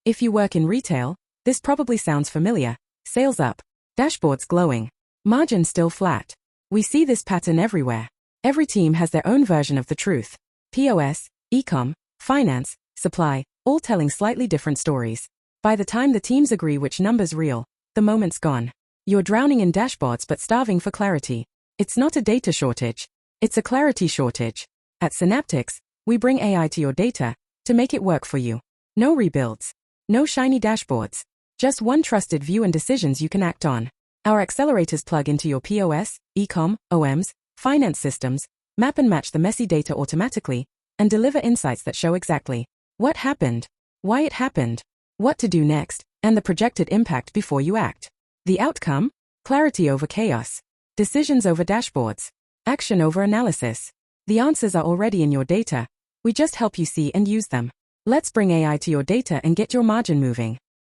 If you work in retail, this probably sounds familiar. Sales up, dashboards glowing, margin still flat. We see this pattern everywhere. Every team has their own version of the truth. POS, e-com, finance, supply, all telling slightly different stories. By the time the teams agree which number's real, the moment's gone. You're drowning in dashboards but starving for clarity. It's not a data shortage. It's a clarity shortage. At synaptyX, we bring AI to your data to make it work for you. No rebuilds. No shiny dashboards. Just one trusted view and decisions you can act on. Our accelerators plug into your POS, e-com, OMs, finance systems, map and match the messy data automatically, and deliver insights that show exactly what happened, why it happened, what to do next, and the projected impact before you act. The outcome? Clarity over chaos. Decisions over dashboards. Action over analysis. The answers are already in your data. We just help you see and use them. Let's bring AI to your data and get your margin moving.